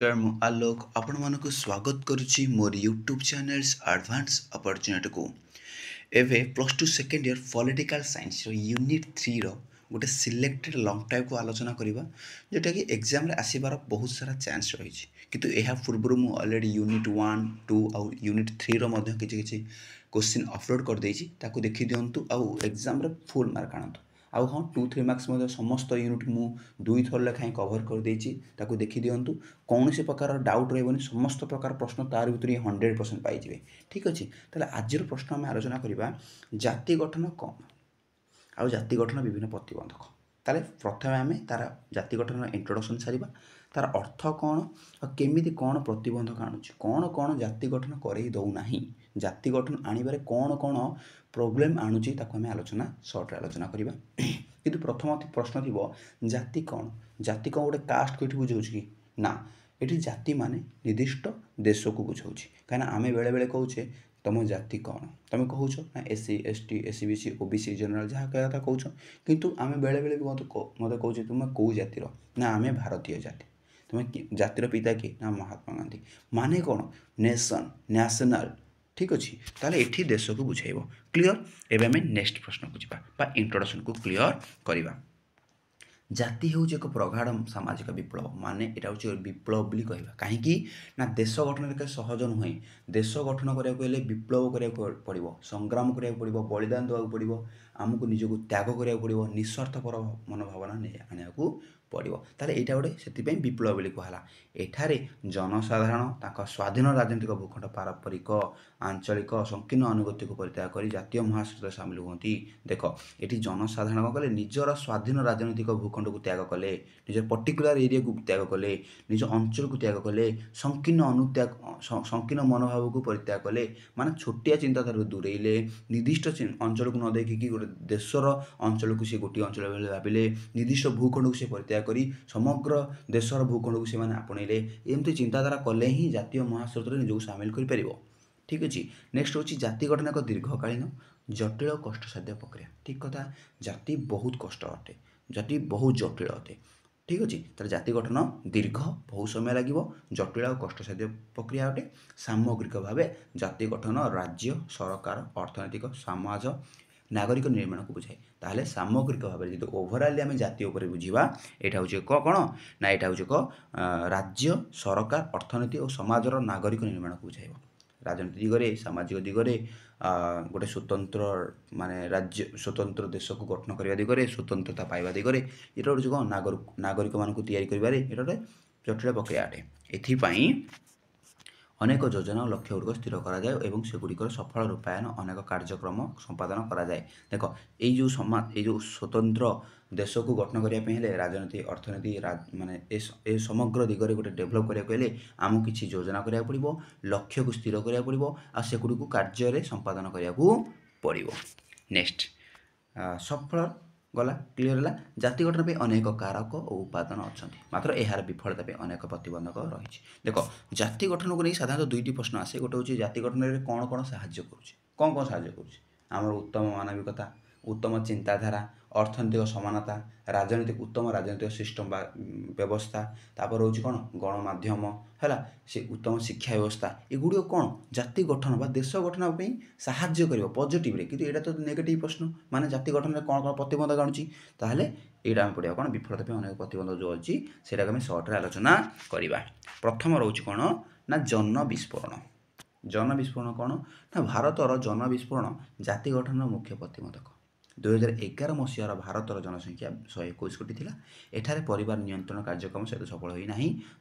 नमस्कार मु आलोक आपण मानक स्वागत करुच्ची मोर यूट्यूब चैनल्स एडवांस अपॉर्चुनिटी को एवे plus two second year political science unit 3 रो गोटे सिलेक्टेड लॉन्ग टाइप को आलोचना करबा जोटा कि एग्जाम रे आसीबार बहुत सारा चांस रही किंतु यह पूर्व मु ऑलरेडी यूनिट 1 2 और यूनिट 3 रो मध्य किछि क्वेश्चन अपलोड कर देछि ताकू देखि दियंतु आ एग्जाम रे फुल मार्क आनंतु आउ हाँ 2-3 मार्क्स मध्य समस्त यूनिट मु दुई थर लेखाएं कवर कर देछि ताकू देखि दियंतु कौन सी प्रकार डाउट रहबनी समस्त प्रकार प्रश्न तार भितर 100% पाइबे। ठीक अच्छे ताले आज प्रश्न आम आलोचना करवा जाति गठन कौन आउ जाति गठन विभिन्न प्रतिबंधक ताले प्रथमे आम तार जाति गठन इंट्रोडक्शन सारिबा तार अर्थ कौन और केमिति कौन प्रतिबंधक आणुची कौन कौन जाति गठन करई दौ नाही जाति गठन आनिबारे कौन कौन प्रॉब्लम आणुची ताको आम आलोचना शॉर्ट आलोचना करवा किंतु प्रथम प्रश्न थिबो जाति कौन गोटे कास्ट को बुझाउछ कि ना ये जाति माने निर्दिष्ट देश को बुझाऊँ कहीं आम बेले बेले कहूचे तुम जाति कौन तुम कहूच ना SC ST SC BC OBC general जहाँ कह कथा कहूच किंतु आम बेले बेले मत कहूचे तुम कौ जातिर ना आम भारतीय जाति तुम जातिर पिता किए ना महात्मा गांधी माने कौन नेशन नेशनल। ठीक अच्छे ताले एठी देश को बुझाइब क्लियर। एवं आम नेक्स्ट प्रश्न को जावा इंट्रोडक्शन को क्लियर करवा जाति हूँ एक प्रगाढ़ सामाजिक विप्लव माने यहाँ हूँ विप्लव भी कहवा कहीं ना देश गठन के सहज नुहे देश गठन करने विप्लव करा पड़ो संग्राम करा पड़ो बलिदान देवा पड़ो आमको निजक त्याग करा पड़ो निस्वार्थपर मनोभावना आने पड़ो ताले यहाँ गोटे से विप्लव बोली कहला एठारे जनसाधारण स्वाधीन राजनीतिक भूखंड पारंपरिक आंचलिक संकीर्ण अनुगति को परित्याग कर जातीय महासंस्कृत सामिल हुई। देख ये जनसाधारण कले निजर स्वाधीन राजनीतिक भूखंड को त्याग कले निज पर्टिकुलर एरिया को त्याग कले निज अंचल को त्याग कले संकीर्ण अनुत्याग संकीर्ण मनोभाव को परित्याग कले माने छोटिया चिंताधारा दूरेले निर्दिष्ट अंचल को न देखिकी गोटे देशर अंचल को सी गोटे अंचल भाविले निर्दिष्ट भूखंड को सी परित्याग करी समग्र देशर भूखंड को से आपणइले एमती चिंताधारा कले ही जातीय महास्रोत निजक सामिल कर। ठीक अच्छे नेक्स्ट हूँ जाति गठन एक दीर्घकालीन जटिल और कष्टसाध्य प्रक्रिया। ठीक कथा जाति बहुत कष्ट अटे जाति बहुत जटिल अटे। ठीक अच्छे तार जाति गठन दीर्घ बहुत समय लगे जटिल और कष्टसाध्य प्रक्रिया अटे। सामग्रिक भाव जाति गठन राज्य सरकार अर्थनैतिक समाज नागरिक निर्माण को बुझाए ताहले सामग्रिक भाव में जो ओभरऑल आम जाति उपर बुझा यहाँ हूँ कौन ना यहाँ हूँ राज्य सरकार अर्थनीति और समाजर नागरिक निर्माण को बुझाइब राजनीति दिगरे सामाजिक दिगरे गोटे स्वतंत्र माने राज्य स्वतंत्र देश को गठन करने दिगरे स्वतंत्रता पाइबा दिगरे ये गोटे कौन नागरिक मान को तैयारी कर गोटे जटिल प्रक्रिया अटे। एथिपाई अनेक योजना और लक्ष्य गुड़िक स्थिर कराए सेगुड़िकर सफल रूपायन अनेक कार्यक्रम संपादन कराए। देख यो समाज ये स्वतंत्र देश को गठन करने राजनीति अर्थनीति माने ए समग्र दिगरे गोटे डेभलप कराया आमको किसी योजना करा पड़ो लक्ष्य को स्थिर करा पड़ो आ सेगुड़ी कार्य संपादन करा पड़ो। नेक्स्ट सफल गला क्लीयर है जाति गठन पे अनेक कारक और उपादान अच्छा मात्र यार विफलता पे अनेक प्रतिबंधक रही। देख जाति गठन को नहीं साधारणतः दुईटी प्रश्न आसे गोटे हूँ जाति गठन में कौन कौन साहाय्य करुँच कौन कौन साहाय्य करुँच उत्तम मानविकता उत्तम चिंताधारा अर्थनैतिक समानता राजनीतिक उत्तम राजनीतिक सिस्टम व्यवस्था तापर हूँ कौन गणमाध्यम है से उत्तम शिक्षा व्यवस्था एगुड़ कौन जाति गठन बा देश गठन पर साहाय्य कर पॉजिटिव रे किंतु एटा तो नेगेटिव प्रश्न माने जाति गठन में कौन कौन प्रतिबंधक आणुची ताहले एटा आम पढ़िया कौन विफलता पे अनेक प्रतिबंधक जो अच्छी से आम सर्ट रे आलोचना करवा। प्रथम रोचे कौन ना जन विस्फोरण कौन ना भारतर जन विस्फोरण जाति गठन मुख्य प्रतिबंधक 2011 मसीहार भारतर जनसंख्या 121 कोटी थिला एठारे परिवार नियंत्रण कार्यक्रम सहित सफल होना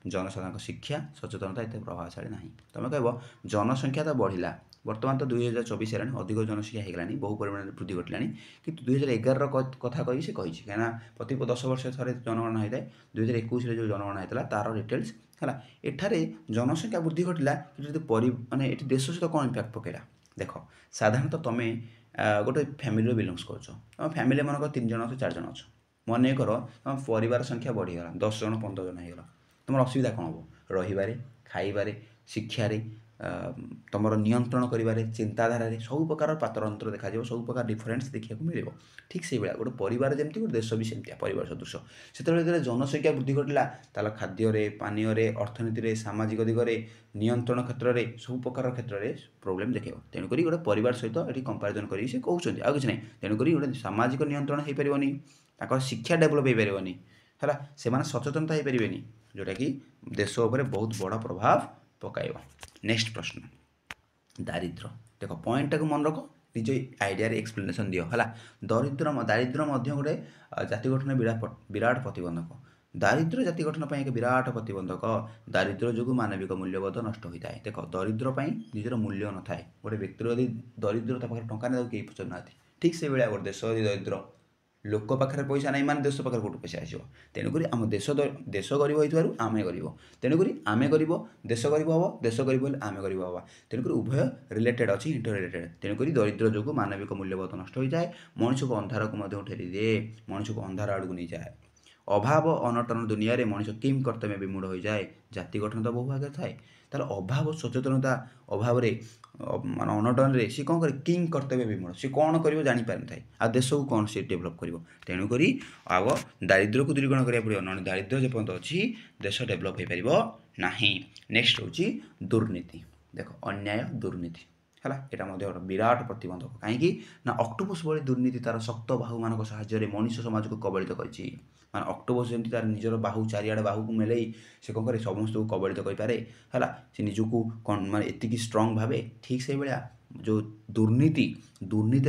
जनसाधारण शिक्षा सचेतनता एत प्रभावशाली ना तुम कह जनसंख्या तो बढ़ला बर्तमान तो 2024 है अधिक जनसंख्या होगलानी बहु परिमाण वृद्धि घटला कि 2011 कथा कही से कही कहीं प्रति 10 वर्ष थे जनगणना होता है 2021 जो जनगणना होता तार डिटेल्स है एठारे जनसंख्या वृद्धि घटला कि माने देश सहित कौन इम्पैक्ट पकेला। देख साधारणतः तुम्हें गोटे फैमिली बिलंगस कर फैमिली मन 3 जन अच्छे 4 जन अच्छ मन कर तुम परिवार संख्या बढ़ीगला 10 जन 15 जन होगा तुम असुविधा कौन हम रही खाइबारे शिक्षार तुमर नियंत्रण करिबारे चिंताधारा सब प्रकार पातरअंतर देखा सब प्रकार डिफरेन्स देखा मिल ठीक से भाया गोटे परिवार जमी गोटे देश भी सेमती परिवार सदृश से जनसंख्या वृद्धि घटला ताल खाद्य पानीय अर्थनीति सामाजिक दिगरे नियंत्रण क्षेत्र में सब प्रकार क्षेत्र में प्रोब्लेम देखेब तेणुक गोटे परिवार सहित ये कंपेरिजन कर कहते आउ कि नहीं तेणुक गोटे सामाजिक नियंत्रण हो पारनी शिक्षा डेभलप हो पारनी है से सचेतनता हो पारे जोटा कि देश उपर बहुत बड़ा प्रभाव पकाइब। नेक्स्ट प्रश्न दारिद्र देख पॉइंट को मन रख निज आइडिया एक्सप्लेनेशन दियो है दारिद्र गोटे जाति गठन विराट प्रतिबंधक दारिद्र जाति गठन एक विराट प्रतिबंधक दारिद्र जो मानविक मूल्यबोध नष्ट होता है देख दरिद्र निजर मूल्य न थाए गोटे व्यक्तिर यदि दरिद्र टंका नहीं कहीं पचार ठीक से भाया गोटे देश यदि दरिद्र लोक पाखे पैसा नहीं माने देश पाखे कौट पैसा आसो तेणुक आम देश गरीब हो आम गरीब तेणुक आम गरीब देश गरीब हम देश गरीब हेल्ले आम गरीब हाँ तेणुक उभय रिलेटेड अच्छी इंटर रिलेटेड तेणुक दरिद्र जो मानविक मूल्यबोध नष्ट हो जाए मनुष्य को अंधार को ठेली दिए मनुष्य को अंधार आड़ को नहीं जाए अभाव अनटन दुनिया रे मनुष्य किम कर्तव्य विमूढ़ हो जाए जाति गठन तो बहु आगे थाए तार अभाव सचेतनता अभाव मान अनटन रे सी कौन करे किंग कर्तव्य विमूढ़ सी कौन कर जापारि था आ देश को कौन से डेभलप कर तेणुक आग दारिद्र को दूरीकरण करा पड़ो ना दारिद्र जेपर्यंत अच्छी देश डेभलप हो पार ना। नेक्स्ट हूँ दुर्नीति देख अन्याय दुर्नीति है यहाँ विराट प्रतिबंधक कहीं ना ऑक्टोपस भाई दुर्नीति तार शक्त बाहु मान साहाय्य मनुष्य समाज को कबलित कर मान ऑक्टोपस जमी तार निजर बाहु चारिआडे बाहु को मेल से कौन करे समस्त को कबलित करें है से निजक कौन मान एति स्ट्रंग भावे ठीक से भाया जो दुर्नीति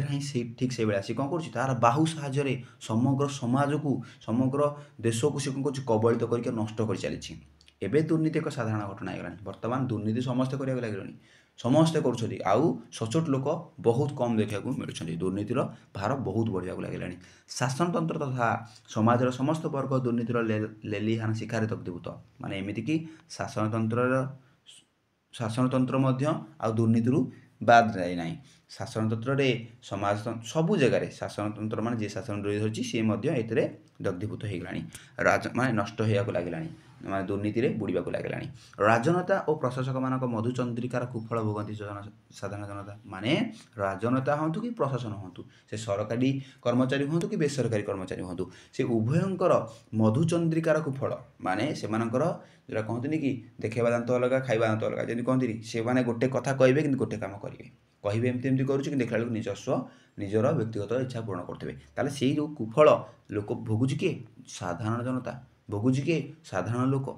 ही से ठीक से भाया सी कौन कर तार बाहु साहाय्य समग्र समाज को समग्र देश को सी कौन कर कबलित करके नष्ट कर चली एवं दुर्नीति एक साधारण घटना होगा बर्तमान दुर्नीति समस्ते करने लगे समस्ते कर आउ सचोट लोक बहुत कम देखा मिलूँ दुर्नीतिर भार बहुत बढ़िया लगे शासनतंत्र तथा समाज समस्त वर्ग दुर्नीतिर लेलिहान शिकार दग्धीभूत माने एमती कि शासनतंत्र आ दुर्नीति बाद जाए ना शासनतंत्र समाज सबू जगार शासनतंत्र मान जी शासन रही सी दग्धीभूत होगा माने नष्ट होगा लगे माने दुर्नीति बुड़ाक लगे राजनेता और प्रशासक मान मधुचंद्रिकार कुफल भोगती साधारण जनता माने राजनेता हूँ कि प्रशासन हूँ से सरकारी कर्मचारी हूँ कि बेसरकारी कर्मचारी हूँ से उभयंकर मधुचंद्रिकार कुफल माने से जोटा कहते कि देखा दांत अलग खाଇବା दांत अलग जमी कहती से मैंने गोटे कथा कहे कि गोटे कम करेंगे कहे एमती करुच्च कि देखा बेलू निजस्व निजर व्यक्तिगत इच्छा पूर्ण करते ताले से जो कुफल लोक भोगुच किए साधारण जनता भोगुच किए साधारण लोक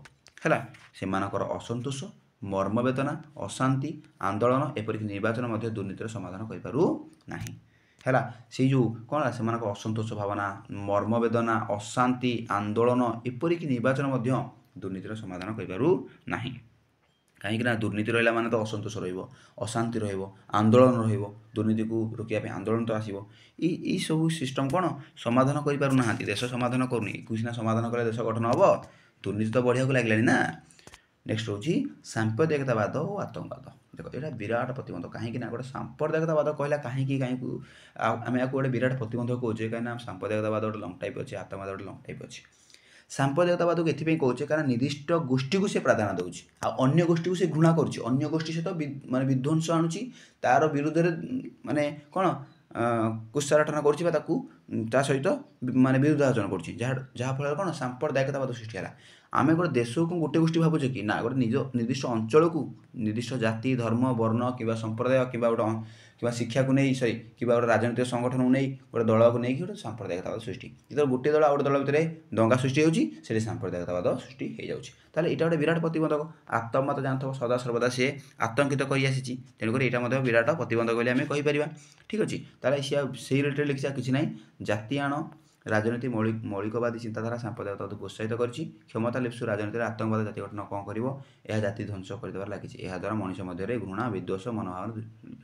है से असंतोष मर्मवेदना अशांति आंदोलन एपरिक निर्वाचन दुर्नीतिर समाधान करना है से जो कौन से असंतोष भावना मर्मवेदना अशांति आंदोलन एपरिक निर्वाचन दुर्नीतिर समाधान करना कहीं दुर्नीति रहा माने तो असंतोष रशांति रंदोलन रुर्नीति को रोकने आंदोलन तो आसो ये सब सिस्टम कौन समाधान करना देश समाधान करूनी कुछ समाधान कले देश गठन हम दुर्नीति तो बढ़िया लगे ना। नेक्स्ट हूँ सांप्रदायिकतावाद और आतंकवाद देख यहाँ विराट प्रतिबंध कहीं गोटे सांप्रदायिकतावाद कहला कहीं आम या गोटे विराट प्रतिबंध कहे कहीं सांप्रदायिकतावाद गोटे लंग टाइप अच्छे आतंकवाद गोटे लंग टाइप अच्छे सांप्रदायिकतावाद को ये कहे कारण निर्दिष्ट गोष्ठी को से प्राधान्य दूसरी अन्य गोष्ठी को से घृणा कर गोष्ठी सहित माने विध्वंस आणुची तार विरुद्ध माने कौन कुत्साराटना कर सहित माने विरुद्धाचरण कर कौन सांप्रदायिकतावाद सृष्टि है आम गोटे देश को गोटे गोष्ठी भावुचे कि ना गोटे निज निर्दिष्ट अंचल को निर्दिष्ट जाति धर्म वर्ण कि संप्रदाय कि गोटे शिक्षा को नहीं सरी कि गोटे राजनीतिक संगठन को नहीं गोटे दल को नहीं गोटे सांप्रदायिकतावाद सृष्टि जो गोटे दल गोटे दल भितर दंगा सृष्टि होती सांप्रदायिकतावाद सृष्टि हो जाए ताले यहाँ गोटे विराट प्रतिबंधक आतंकवाद जानते सदा सर्वदा सी आतंकित कर तेणुक यहाँ विराट प्रतिबंधक बोली आम कहीपर ठीक अच्छे ताले से रिलेटेड लिखा कि ना जातिआण राजनीति मौलिकवादी चिंताधारा सांप्रदायिकतावाद प्रोत्साहित करछि क्षमता लिप्सु राजनीति आतंकवाद जाति गठन कौन कर यह जाति ध्वंस कर लगी याद्वारा मनुष्य मध्य घृणा विद्वेष मनोभाव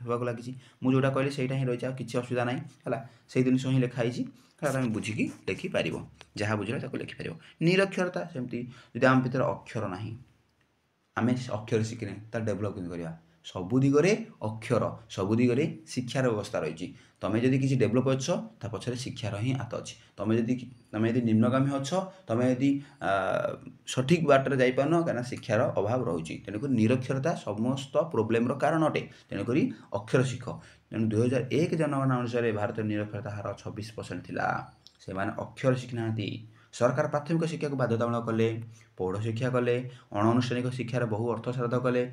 होगा लगी मुझे जोटा कहली से ही रही किसी असुविधा ना है से जिन ही लिखाई आम बुझिकी लिखिपर जहाँ बुझे लिखिपर निरक्षरता सेमती जब आम भर अक्षर ना आम अक्षर शिखने तार डेभलप करवा सबु दिगरे अक्षर सबु दिगरे शिक्षार व्यवस्था रही तुम जदि किसी डेभलप अच्छ ता पछरे शिक्षार ही हाथ अच्छे तुम यदि निम्नगामी अच्छ तुम यदि सठिक बाटर जापारन कहीं शिक्षार अभाव रोचे तेणुक निरक्षरता समस्त प्रोब्लेम कारण अटे तेणुक अक्षर शिख तेणु 2001 जनगणना अनुसार भारत निरक्षरता हार 26% थिला से अक्षर शिखिना सरकार प्राथमिक शिक्षा को बाध्यतामूलक कले पौढ़ शिक्षा कले अणानुष्ठानिक शिक्षार बहु अर्थ श्राद्ध कले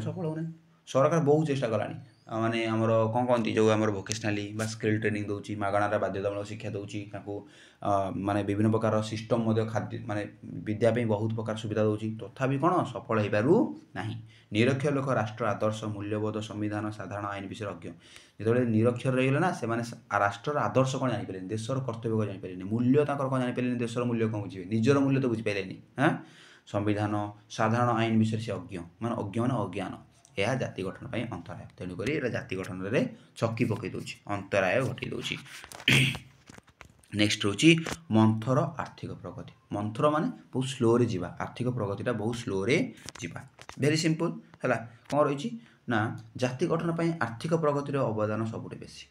सफल होना सरकार बहुत चेष्टा कलानी माने आमर कौन कहती जो आम भोकेशनाली स्किल ट्रेनिंग दूसरी मागणार बाध्यतामूलक शिक्षा दूसरी माने विभिन्न प्रकार सिस्टम खाद्य माने विद्यापी बहुत प्रकार सुविधा दूसरी तथापि कौन सफल हो पारू ना निरक्षर लोक राष्ट्र आदर्श मूल्यबोध संविधान साधारण आईन विषय अज्ञ जो निरक्षर रहीगले ना से राष्ट्र आदर्श कौन जापर देशर कर्तव्य कौन जापर मूल्य कौन जापर देशर मूल्य कौन बुझे निजर मूल्य तो बुझीपारे हाँ संविधान साधारण आईन विषय से अज्ञ मान अज्ञ मान अज्ञान यह जाति गठन पर अंतराय तेणुक जाति गठन में चकी पकई दूसरी अंतराय घटे दूसरी नेक्स्ट हूँ मंथर आर्थिक प्रगति मंथर माने बहुत स्लो रे जीवा आर्थिक प्रगतिटा बहुत स्लो रे जीवा वेरी सिंपल है कौन रही ना जाति गठन पर आर्थिक प्रगतिर अवदान सबुठे बेसी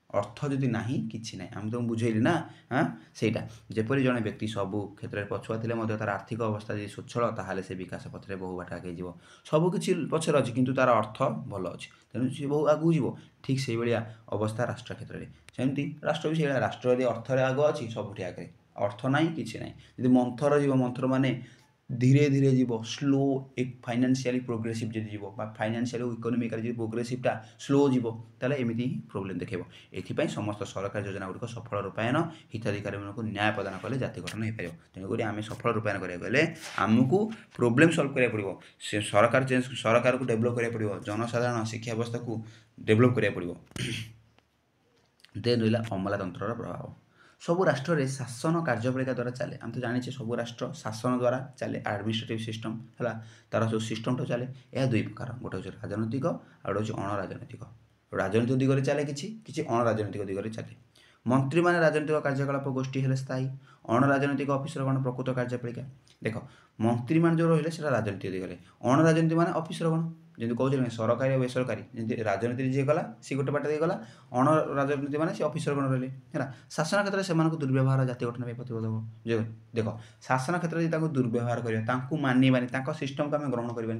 अर्थ जदि ना कि ना आम तुमको बुझेली ना हाँ सेटा जेपरी जड़े व्यक्ति सबू क्षेत्र में पछुआ थे तार आर्थिक अवस्था जी स्वच्छल ताहले से विकास पथरे बहु बाट आगे जीव सबकि पचर अच्छी किंतु तार अर्थ भल अच्छे तेणु सी बहु आगू जीव ठीक से भाया अवस्था राष्ट्र क्षेत्र में सेमती राष्ट्र भी से राष्ट्र यदि अर्थरे आग अच्छी सबुठी आगे अर्थ ना कि ना यदि मंथर जीव मंथर माने धीरे धीरे जीव स्लो एक फाइनान्शियली प्रोग्रेसिव जब जीव फाइनान्शियली इकोनोमिकली प्रोग्रेसिवटा स्लो जीव ताले एमती ही प्रोब्लेम देखेब एथिपाई समस्त सरकार योजना गुड़िक सफल रूपायन हिताधिकारी मानक न्याय प्रदान कले जाति गठन हो पार तेणुक आम सफल रूपायन करें आमको प्रोब्लेम सल्व करा पड़ो से सरकार को डेभलप करा पड़ो जनसाधारण शिक्षा व्यवस्था को डेभलप करा पड़ो देन रहा अमलातंत्र प्रभाव सब राष्ट्र में शासन कार्यपालिका द्वारा चले आम तो जाने सब राष्ट्र शासन द्वारा चले एडमिनिस्ट्रेटिव सिस्टम है तार जो सिस्टम तो चले यह दुई प्रकार गोटे हूँ राजनैतिक आ गए हूँ अणराजनैतिक राजनैतिक दिगरे चले कि अणराजनैतिक दिगरे चले मंत्री माने राजनैतिक कार्यकलाप गोष्ठी है स्थायी अणराजनैतिक अफिसर कौन प्रकृत कार्यपालिका देख मंत्री मान जो रही है राजनीति दिगरे अणराजनीति माने अफिसर कौन जमी कौन सरकारी और बेसरकारी जमी राजनीति जी गला सी गोटे बाट गला अण राजनीति माने सी अफिसर कौन रही है शासन क्षेत्र में से दुर्व्यवहार जाति गठन प्रतिबोध जो देख शासन क्षेत्र में दुर्व्यवहार करवा मानवानी सिस्टम को आम ग्रहण करवानी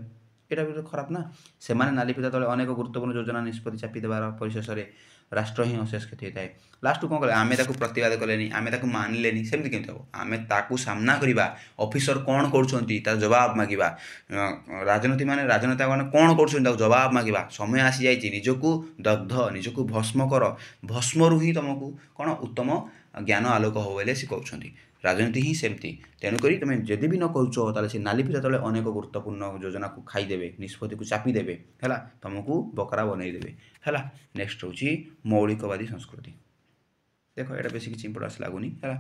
यहाँ भी खराब ना से नालीपिता तले अनेक गुरुत्वपूर्ण योजना निष्पत्ति चापी देवार परिशेष में राष्ट्र ही अशेष क्षति होता है लास्ट को कौन कले आम प्रतिवाद कले आम मानले सेमती केमती हम आम सामना करवा अफिसर कौन कर जवाब मागिबा राजनीति माने राजनेता मैंने कौन कर जवाब मागिबा समय आसी जाइए निजको दग्ध निजको भस्म कर भस्मरू ही तुमको कौन उत्तम ज्ञान आलोक हो बोले सी कहते राजनीति ही सेमती तेणुक तुम जदि भी न करुच से नालीपिता तले अनेक गुरुत्वपूर्ण योजना को खाईदेवे निष्पत्ति को चापीदेवे है तुमको बकरा बनईदेवे है नेक्स्ट हूँ मौलिकवादी संस्कृति देख यहाँ बेस किसी इंपोर्टेंस लगुनि है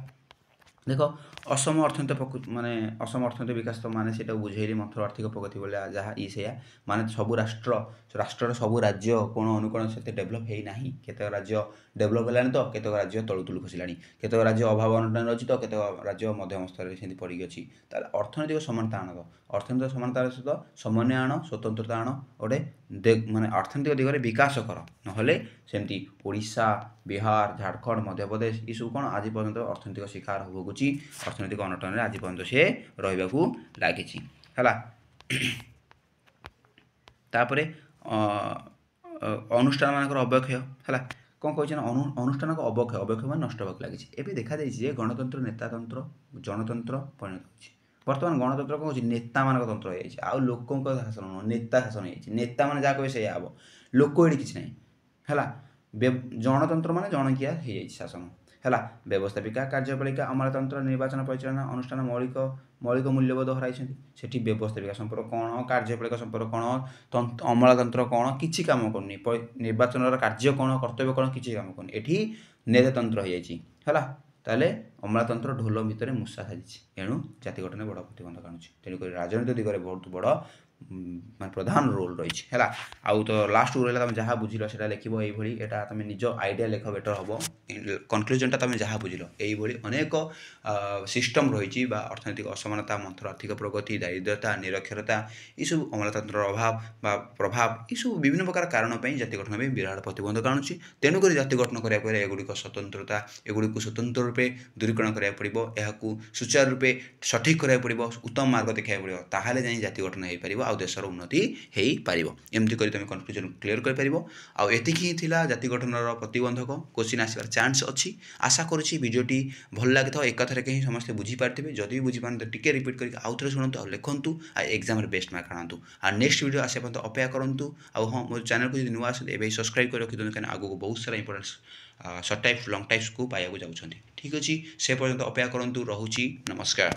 देख असम अर्थनीति माने असम अर्थनीति विकास तो माने सेटा बुझेली मंथर आर्थिक प्रगति बोले जहाँ ई से माने सबू राष्ट्र सबू राज्य कोण अनुकोण से डेभलप है ना केतक राज्य डेभलप है तो केतक राज्य तलु तलु खसला केतक राज्य अभाव अनटन अच्छी तो केतक राज्य मध्यम स्तर में पड़ी अच्छी तार अर्थनैतिक समानता आण अर्थनैतिक समानतार सहित समन्वय आण स्वतंत्रता आण गोटे माने अर्थनैतिक दिगरे विकास कर नहले सेमती ओडिशा बिहार झारखंड मध्यप्रदेश ये सब कौन आज पर्यंत अर्थनैतिक शिकार भोगुची अर्थनैतिक अनटन आज पर्यंत से रही लगी है तापर अनुष्ठान मानकर अवक्षय है कौन कहे अनुष्ठान को अवक्षय मान नष्ट होगा लगी एवं देखा जाए गणतंत्र नेतातंत्र जनतंत्र परिणत हो बर्तमान गणतंत्र कौन नेता मान तंत्र हो जाए आउ लोकों शासन नेता शासन हो नेता मैंने जहाँ कहे से हम लोक ये किसी ना है जनतंत्र मान जनकिया हो जाए शासन है व्यवस्थापिका कार्यपालिका अमलातंत्र निर्वाचन परिचालना अनुष्ठान मौलिक मूल्यबोध हराई से व्यवस्थापिका संपर्क कौन कार्यपालिका संपर्क कौन अमलातंत्र कौन किसी कम करनी निर्वाचन कार्य कौन कर्तव्य कौन किसी कम करनी एटी नेतातंत्र हो जाए ताले अमलातंत्र ढोल भितर मूषा साजी एणु जाति गठन बड़ प्रतिबंधक आणुची तेणुक राजनीति दिगरे बहुत बड़ ମାନେ ପ୍ରଧାନ ରୋଲ୍ ରହିଛି ହେଲା। ଆଉ ତ ଲାଷ୍ଟକୁ ରହିଲା ତୁମେ ଯାହା ବୁଝିଲ ସେଇଟା ଲେଖିବ ଏଇଭଳି, ଏଇଟା ତୁମେ ନିଜ ଆଇଡ଼ିଆ ଲେଖ ବେଟର୍ ହେବ। କନକ୍ଲୁଜନଟା ତୁମେ ଯାହା ବୁଝିଲ ଏଇଭଳି ଅନେକ ସିଷ୍ଟମ୍ ରହିଛି ବା ଅର୍ଥନୈତିକ ଅସମାନତା, ମନ୍ଥର ଆର୍ଥିକ ପ୍ରଗତି, ଦାରିଦ୍ର୍ୟତା, ନିରକ୍ଷରତା, ଏସବୁ ଅମଲାତନ୍ତ୍ରର ଅଭାବ ବା ପ୍ରଭାବ, ଏସବୁ ବିଭିନ୍ନ ପ୍ରକାର କାରଣ ପାଇଁ ଜାତି ଗଠନ ପାଇଁ ବିରାଟ ପ୍ରତିବନ୍ଧକ ଆଣୁଛି। ତେଣୁକରି ଜାତି ଗଠନ କରିବାକୁ ହେଲେ ଏଗୁଡ଼ିକୁ ସ୍ୱତନ୍ତ୍ର ରୂପେ ଦୂରୀକରଣ କରିବାକୁ ପଡ଼ିବ, ଏହାକୁ ସୁଚାରୁ ରୂପେ ସଠିକ୍ କରିବାକୁ ପଡ଼ିବ, ଉତ୍ତମ ମାର୍ଗ ଦେଖାଇବାକୁ ପଡ଼ିବ, ତାହେଲେ ଯାଇ ଜାତି ଗଠନ ହୋଇପାରିବ ଆଉ ଦେଶର ଉନ୍ନତି ହୋଇପାରିବ। ଏମିତି କରି ତୁମେ କନକ୍ଲୁଜନ୍ କ୍ଲିୟର କରିପାରିବ। ଆଉ ଏତିକି ହିଁ ଥିଲା ଜାତି ଗଠନର ପ୍ରତିବନ୍ଧକ। କୋଶ୍ଚିନ୍ ଆସିବାର ଚାନ୍ସ ଅଛି। ଆଶା କରୁଛି ଭିଡ଼ିଓଟି ଭଲ ଲାଗିଥିବ, ଏକାଥରକେ ହିଁ ସମସ୍ତେ ବୁଝିପାରିଥିବେ। ଯଦି ବି ବୁଝିପାରନ୍ତି ଟିକେ ରିପିଟ୍ କରିକି ଆଉ ଥରେ ଶୁଣନ୍ତୁ ଆଉ ଲେଖନ୍ତୁ, ଆଉ ଏକ୍ଜାମ୍ରେ ବେଷ୍ଟ ମାର୍କ ଆଣନ୍ତୁ। ଆଉ ନେକ୍ସଟ ଭିଡ଼ିଓ ଆସିବା ପର୍ଯ୍ୟନ୍ତ ଅପେକ୍ଷା କରନ୍ତୁ। ଆଉ ହଁ, ମୋ ଚ୍ୟାନେଲକୁ ଯଦି ନୂଆ ଆସନ୍ତି ଏବେ ସବସ୍କ୍ରାଇବ୍ କରି ରଖିଦିଅନ୍ତୁ, କାହିଁକିନା ଆଗକୁ ବହୁତ ସାରା ଇମ୍ପୋର୍ଟାନ୍ସ ସର୍ଟ ଟାଇପ୍ସ ଲଙ୍ଗ୍ ଟାଇପ୍ସକୁ ପାଇବାକୁ ଯାଉଛନ୍ତି। ଠିକ୍ ଅଛି, ସେ ପର୍ଯ୍ୟନ୍ତ ଅପେକ୍ଷା କରନ୍ତୁ। ରହୁଛି, ନମସ୍କାର।